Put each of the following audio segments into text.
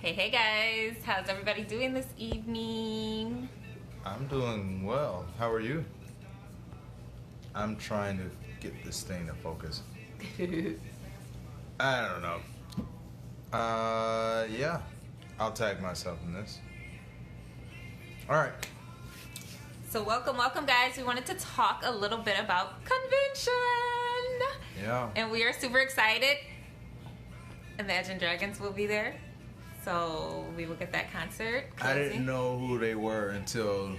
Hey guys, how's everybody doing this evening? I'm doing well. How are you? I'm trying to get this thing to focus. I don't know. Yeah. I'll tag myself in this. All right. So welcome guys. We wanted to talk a little bit about convention. Yeah. And we are super excited. Imagine Dragons will be there. So we will get that concert. I didn't know who they were until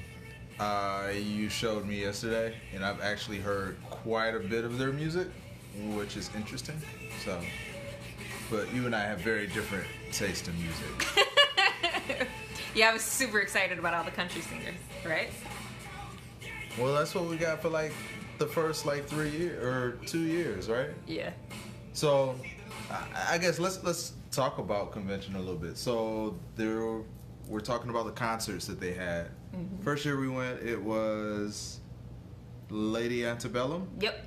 you showed me yesterday, and I've actually heard quite a bit of their music, which is interesting. So, but you and I have very different taste in music. Yeah, I was super excited about all the country singers, right? Well, that's what we got for like the first 3 years or 2 years, right? Yeah. So, I guess let's talk about convention a little bit. So we're talking about the concerts that they had. Mm-hmm. First year we went, it was Lady Antebellum. Yep.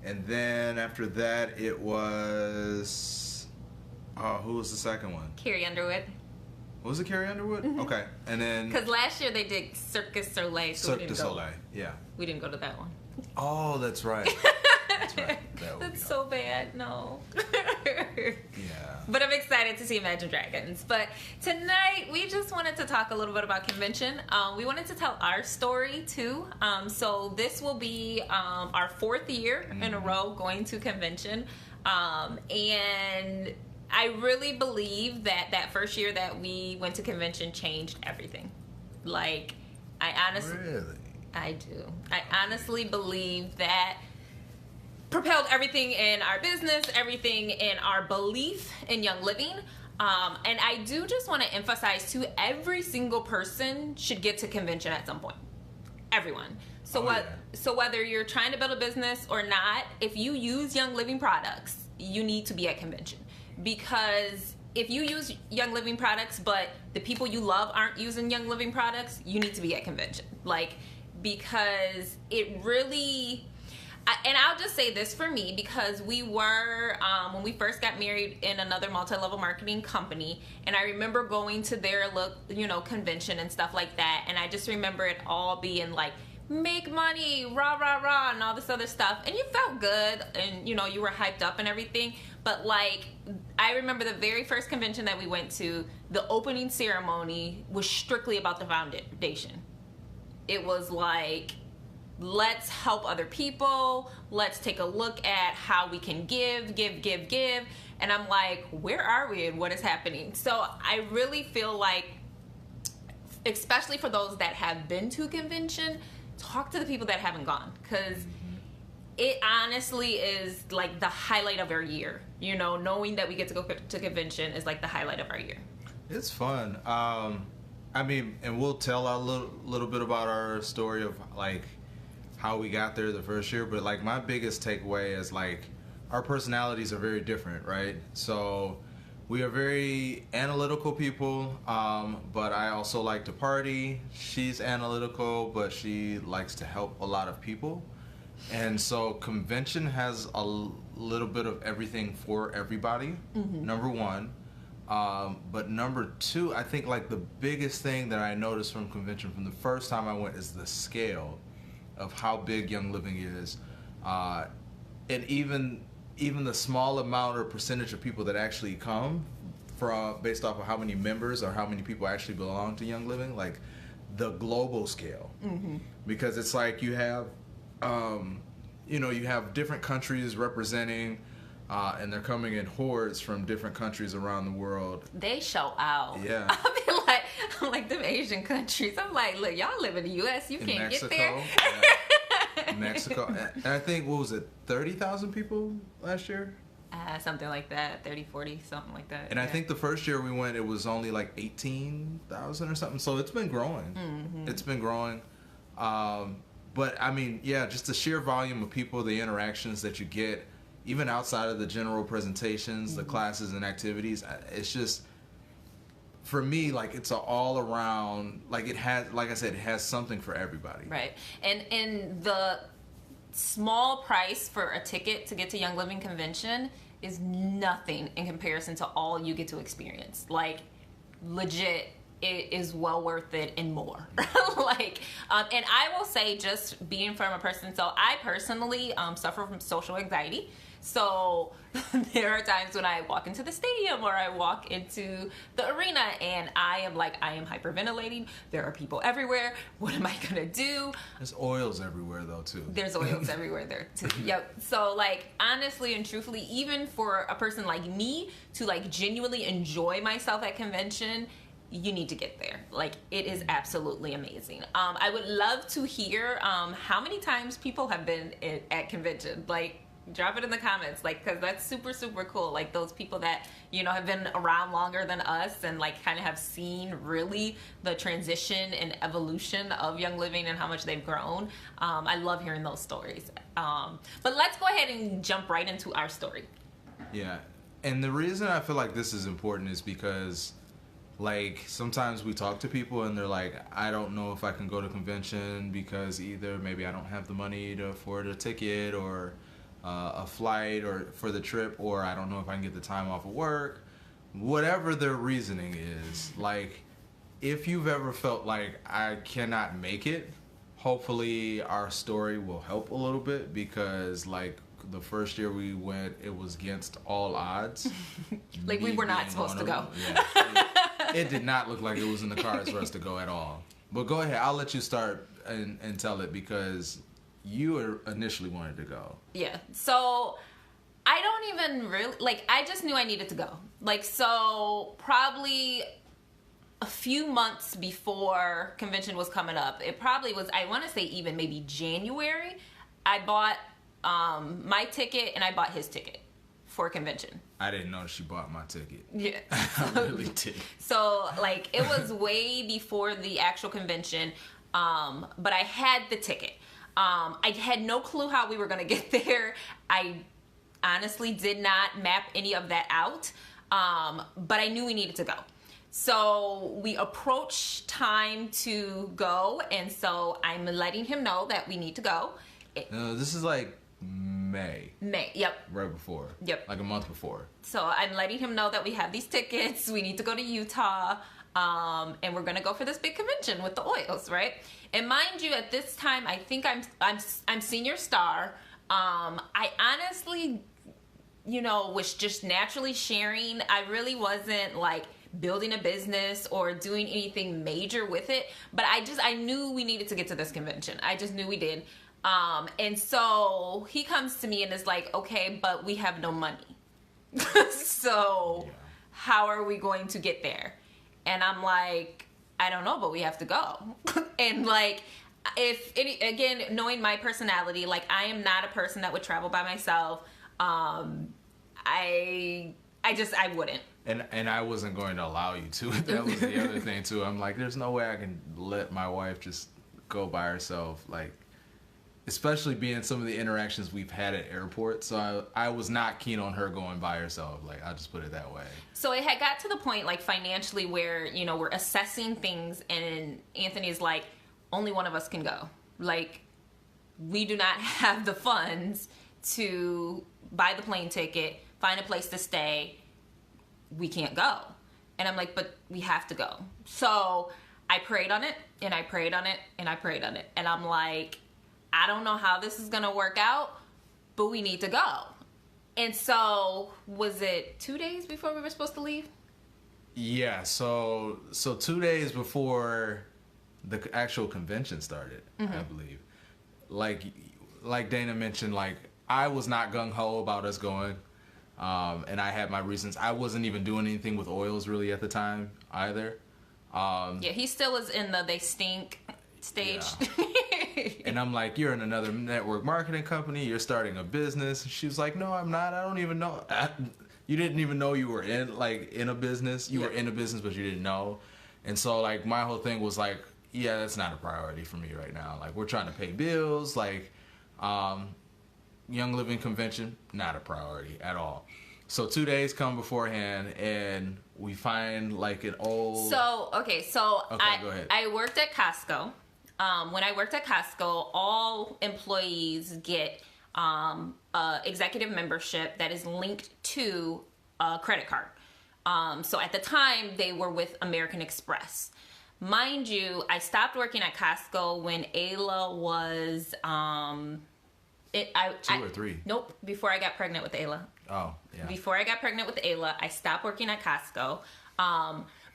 And then after that, it was who was the second one? Carrie Underwood. Was it Carrie Underwood? Mm-hmm. Okay, and then because last year they did Cirque du Soleil. Cirque du Soleil, yeah. We didn't go to that one. Oh, that's right. That's right. That's so bad. No. Yeah. But I'm excited to see Imagine Dragons. But tonight we just wanted to talk a little bit about convention. We wanted to tell our story too. So this will be our 4th year in a row going to convention, and I really believe that first year that we went to convention changed everything. Like, Really? I do. I honestly believe that propelled everything in our business, everything in our belief in Young Living. And I do just want to emphasize too, every single person should get to convention at some point. Everyone. So whether you're trying to build a business or not, if you use Young Living products, you need to be at convention. Because if you use Young Living products, but the people you love aren't using Young Living products, you need to be at convention. Because it really... And I'll just say this for me, because we were, when we first got married, in another multi-level marketing company, and I remember going to their convention and stuff like that, and I just remember it all being like, make money, rah, rah, rah, and all this other stuff, and you felt good, and, you were hyped up and everything, but, I remember the very first convention that we went to, the opening ceremony was strictly about the foundation. It was like, let's help other people. Let's take a look at how we can give. And I'm like, where are we and what is happening? So I really feel like, especially for those that have been to a convention, talk to the people that haven't gone. Because it honestly is like the highlight of our year. Knowing that we get to go to convention is like the highlight of our year. It's fun. And we'll tell a little bit about our story of how we got there the first year, but my biggest takeaway is our personalities are very different, right? So we are very analytical people, but I also like to party. She's analytical, but she likes to help a lot of people. And so convention has a little bit of everything for everybody, number one. But number two, I think the biggest thing that I noticed from convention from the first time I went is the scale of how big Young Living is, and even the small amount or percentage of people that actually come from based off of how many members or how many people actually belong to Young Living, the global scale, because it's you have, you have different countries representing, and they're coming in hordes from different countries around the world. They show out. Yeah. I'm like them Asian countries. I'm like, look, y'all live in the U.S. You can't Mexico, get there. Yeah. Mexico. And I think, what was it, 30,000 people last year? Something like that, 30, 40, something like that. And I think the first year we went, it was only 18,000 or something. So it's been growing. Mm-hmm. It's been growing. But just the sheer volume of people, the interactions that you get, even outside of the general presentations, the classes and activities, it's just, for me, it's an all around, it has, like I said, it has something for everybody. Right. And the small price for a ticket to get to Young Living Convention is nothing in comparison to all you get to experience. legit, it is well worth it and more. Like, and I will say, just being from a person, so I personally suffer from social anxiety. So there are times when I walk into the stadium or I walk into the arena and I am hyperventilating. There are people everywhere. What am I gonna do? There's oils everywhere though too. There's oils everywhere there too. Yep. So like, honestly and truthfully, even for a person like me to like genuinely enjoy myself at convention, you need to get there. Like, it is absolutely amazing. I would love to hear how many times people have been at convention. Like, drop it in the comments, like, because that's super, super cool. Like, those people that, you know, have been around longer than us and like kind of have seen really the transition and evolution of Young Living and how much they've grown. I love hearing those stories. But let's go ahead and jump right into our story. Yeah. And the reason I feel like this is important is because, like, sometimes we talk to people and they're like, I don't know if I can go to convention because either maybe I don't have the money to afford a ticket or a flight or for the trip, or I don't know if I can get the time off of work. Whatever their reasoning is, like, if you've ever felt like I cannot make it, hopefully our story will help a little bit, because like the first year we went, it was against all odds. Like, we were not supposed to go. Yeah, it did not look like it was in the cards for us to go at all. But go ahead, I'll let you start and tell it, because you initially wanted to go. Yeah. So I don't even really, like, I just knew I needed to go. Like, so probably a few months before convention was coming up, it probably was, I want to say even maybe January, I bought my ticket and I bought his ticket for convention. I didn't know she bought my ticket. Yeah. I really did. So, like, it was way before the actual convention, but I had the ticket. I had no clue how we were going to get there. I honestly did not map any of that out, but I knew we needed to go. So we approached time to go, and so I'm letting him know that we need to go. This is like May, yep. Right before. Yep. Like a month before. So I'm letting him know that we have these tickets. We need to go to Utah, and we're gonna go for this big convention with the oils, right? And mind you, at this time, I think I'm senior star. I honestly, you know, was just naturally sharing. I really wasn't like building a business or doing anything major with it, but I knew we needed to get to this convention. I just knew we did. And so he comes to me and is like, okay, but we have no money. So how are we going to get there? And I'm like, I don't know, but we have to go. And like, again, knowing my personality, like, I am not a person that would travel by myself. I wouldn't. And I wasn't going to allow you to. That was the other thing too. I'm like, there's no way I can let my wife just go by herself. Like, especially being some of the interactions we've had at airports. So I was not keen on her going by herself. Like, I'll just put it that way. So it had got to the point, like, financially where, you know, we're assessing things and Anthony's like, only one of us can go. Like, we do not have the funds to buy the plane ticket, find a place to stay. We can't go. And I'm like, but we have to go. So I prayed on it and I prayed on it and I prayed on it. And I'm like, I don't know how this is going to work out, but we need to go. And so was it 2 days before we were supposed to leave? Yeah. So 2 days before the actual convention started, I believe. Like Dana mentioned, like, I was not gung-ho about us going. And I had my reasons. I wasn't even doing anything with oils really at the time either. Yeah, he still is in the they stink stage. Yeah. And I'm like, you're in another network marketing company. You're starting a business. And she was like, no, I'm not. I don't even know. You didn't even know you were in a business. You were in a business, but you didn't know. And so, like, my whole thing was like, yeah, that's not a priority for me right now. Like, we're trying to pay bills. Like, Young Living Convention, not a priority at all. So 2 days come beforehand, and we find like an old. Okay, go ahead. I worked at Costco. When I worked at Costco, all employees get executive membership that is linked to a credit card. So at the time, they were with American Express. Mind you, I stopped working at Costco when Ayla was... 2 or 3? Nope, before I got pregnant with Ayla. Oh, yeah. Before I got pregnant with Ayla, I stopped working at Costco.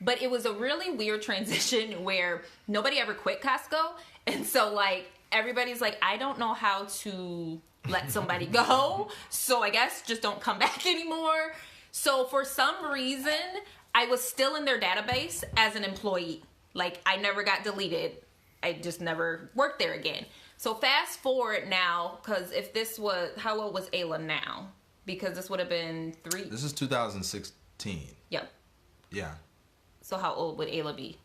But it was a really weird transition where nobody ever quit Costco. And so, like, everybody's like, I don't know how to let somebody go. So I guess just don't come back anymore. So for some reason, I was still in their database as an employee. Like, I never got deleted. I just never worked there again. So fast forward now, because if this was, how old was Ayla now? Because this would have been 3. This is 2016. Yep. Yeah. So how old would Ayla be?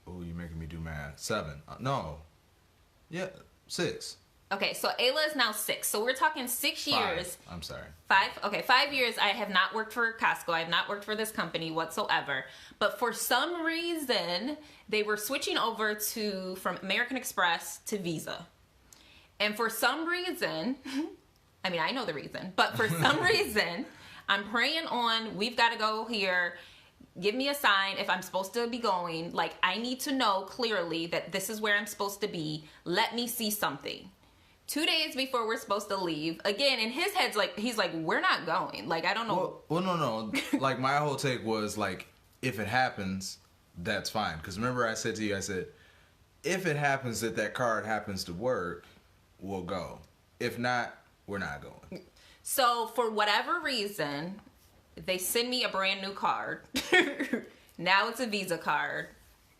Oh, you're making me do math. 7. No. Yeah, 6. Okay, so Ayla is now 6. So we're talking 6 years. 5. I'm sorry. 5? Okay, 5 years I have not worked for Costco. I have not worked for this company whatsoever. But for some reason, they were switching over from American Express to Visa. And for some reason, I mean, I know the reason, but for some reason, I'm praying on, we've got to go here. Give me a sign if I'm supposed to be going. Like, I need to know clearly that this is where I'm supposed to be. Let me see something. 2 days before we're supposed to leave, again, in his head's like, he's like, we're not going. Like, I don't know. Well, no. Like, my whole take was, like, if it happens, that's fine. Because remember I said to you, I said, if it happens that card happens to work, we'll go. If not, we're not going. So, for whatever reason, they send me a brand new card. Now it's a Visa card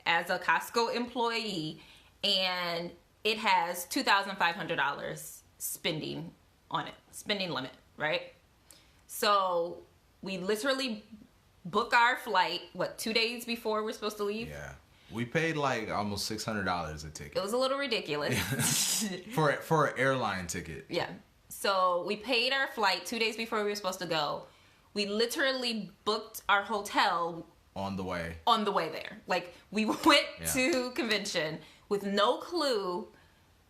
as a Costco employee. And it has $2,500 spending on it, spending limit, right? So we literally book our flight, 2 days before we're supposed to leave? Yeah. We paid like almost $600 a ticket. It was a little ridiculous. for an airline ticket. Yeah. So we paid our flight 2 days before we were supposed to go. We literally booked our hotel on the way there. Like, we went to convention with no clue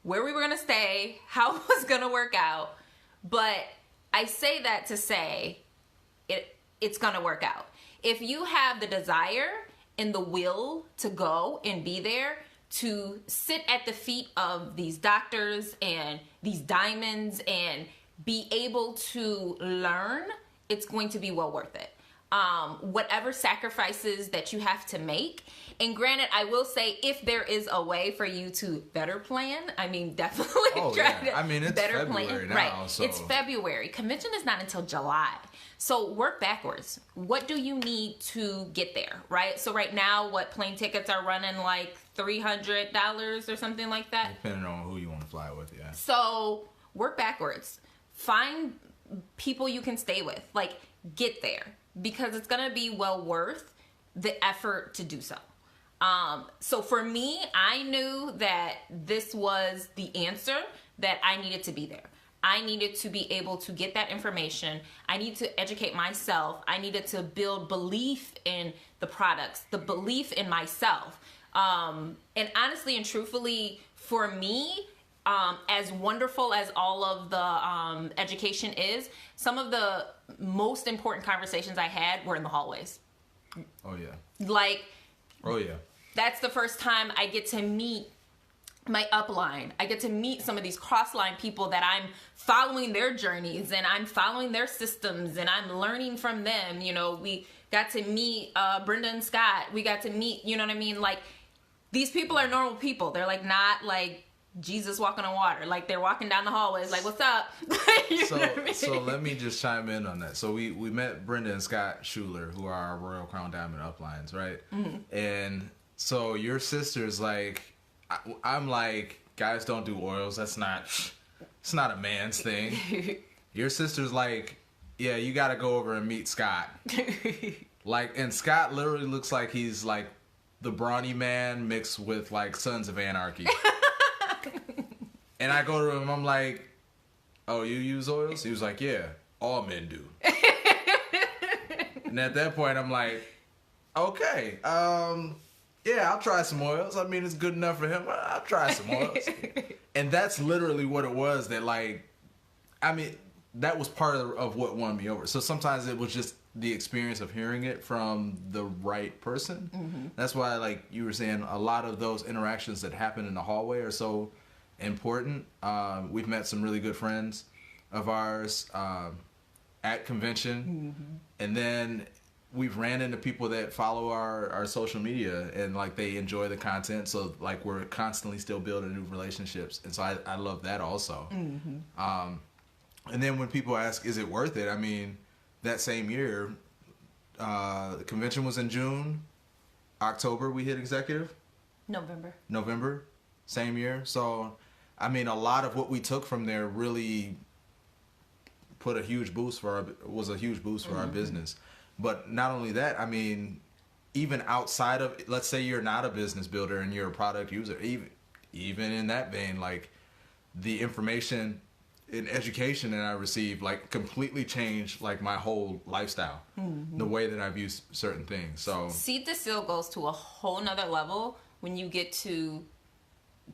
where we were going to stay, how it was going to work out. But I say that to say it's going to work out. If you have the desire and the will to go and be there, to sit at the feet of these doctors and these diamonds and be able to learn, it's going to be well worth it. Whatever sacrifices that you have to make. And granted, I will say, if there is a way for you to better plan, I mean, definitely try to I mean, it's better February plan. now, Right. so. It's February. Convention is not until July. So work backwards. What do you need to get there, right? So right now, plane tickets are running like $300 or something like that? Depending on who you want to fly with, yeah. So work backwards. Find people you can stay with. Like, get there. Because it's going to be well worth the effort to do so. So for me, I knew that this was the answer, that I needed to be there. I needed to be able to get that information. I needed to educate myself. I needed to build belief in the products, the belief in myself. And honestly and truthfully, for me, as wonderful as all of the education is, some of the most important conversations I had were in the hallways. Oh, yeah. Like, oh, yeah. That's the first time I get to meet my upline. I get to meet some of these crossline people that I'm following their journeys and I'm following their systems and I'm learning from them. You know, we got to meet Brenda and Scott. We got to meet, you know what I mean? Like, these people are normal people. They're like not like Jesus walking on water. Like, they're walking down the hallways like, what's up? So let me just chime in on that. So we met Brenda and Scott Schuler, who are our Royal Crown Diamond uplines, right? Mm-hmm. And so your sister's like, I'm like, guys don't do oils. It's not a man's thing. Your sister's like, yeah, you got to go over and meet Scott. Like, and Scott literally looks like he's like the brawny man mixed with like Sons of Anarchy. And I go to him, I'm like, oh, you use oils? He was like, yeah, all men do. And at that point, I'm like, okay, yeah, I'll try some oils. I mean, it's good enough for him. I'll try some oils. And that's literally what it was that, like, I mean, that was part of what won me over. So sometimes it was just the experience of hearing it from the right person. That's why, like you were saying, a lot of those interactions that happen in the hallway are so important. We've met some really good friends of ours at convention, and then we've ran into people that follow our social media and like they enjoy the content. So like we're constantly still building new relationships, and so I love that also. And then when people ask, is it worth it? I mean, that same year, the convention was in June. October, we hit executive. November, same year. So, I mean, a lot of what we took from there really put a huge boost for our business. But not only that, I mean, even outside of, let's say you're not a business builder and you're a product user, even in that vein, like the information in education that I received, like completely changed like my whole lifestyle, the way that I view certain things. So Seed to Seal goes to a whole nother level when you get to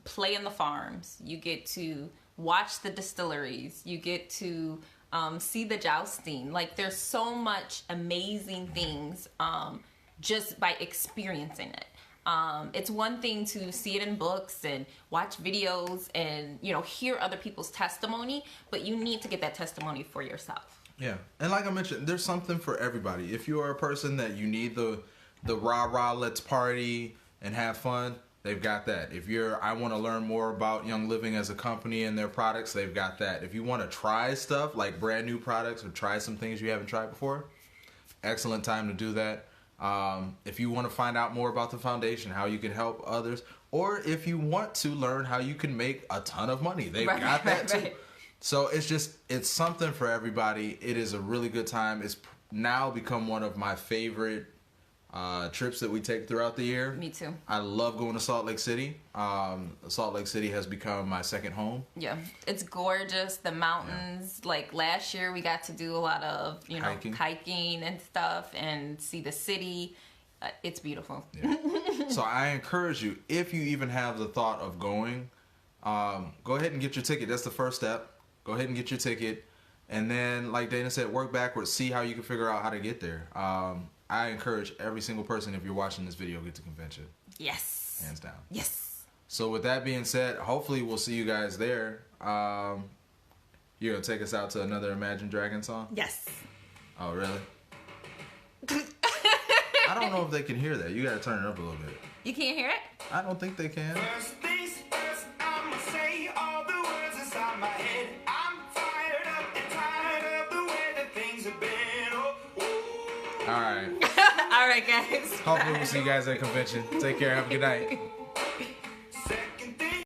play in the farms, you get to watch the distilleries, you get to see the jousting. Like there's so much amazing things just by experiencing it. It's one thing to see it in books and watch videos and, you know, hear other people's testimony, but you need to get that testimony for yourself. Yeah. And like I mentioned, there's something for everybody. If you are a person that you need the rah-rah, let's party and have fun, they've got that. If I want to learn more about Young Living as a company and their products, they've got that. If you want to try stuff like brand new products or try some things you haven't tried before, excellent time to do that. If you want to find out more about the foundation, how you can help others, or if you want to learn how you can make a ton of money, they've got that too. Right. So it's something for everybody. It is a really good time. It's now become one of my favorite trips that we take throughout the year. Me too. I love going to Salt Lake City. Salt Lake City has become my second home. Yeah, it's gorgeous. The mountains. Yeah. Like last year, we got to do a lot of hiking and stuff, and see the city. It's beautiful. Yeah. So I encourage you, if you even have the thought of going, go ahead and get your ticket. That's the first step. Go ahead and get your ticket, and then, like Dana said, work backwards. See how you can figure out how to get there. I encourage every single person, if you're watching this video, get to convention. Yes. Hands down. Yes. So with that being said, hopefully we'll see you guys there. You're going to take us out to another Imagine Dragons song? Yes. Oh, really? I don't know if they can hear that. You got to turn it up a little bit. You can't hear it? I don't think they can. First things first, I'ma say all the words inside my head. I'm fired up and tired of the way that things have been. All right. All right, guys. Hopefully we'll see you guys at convention. Take care. Have a good night.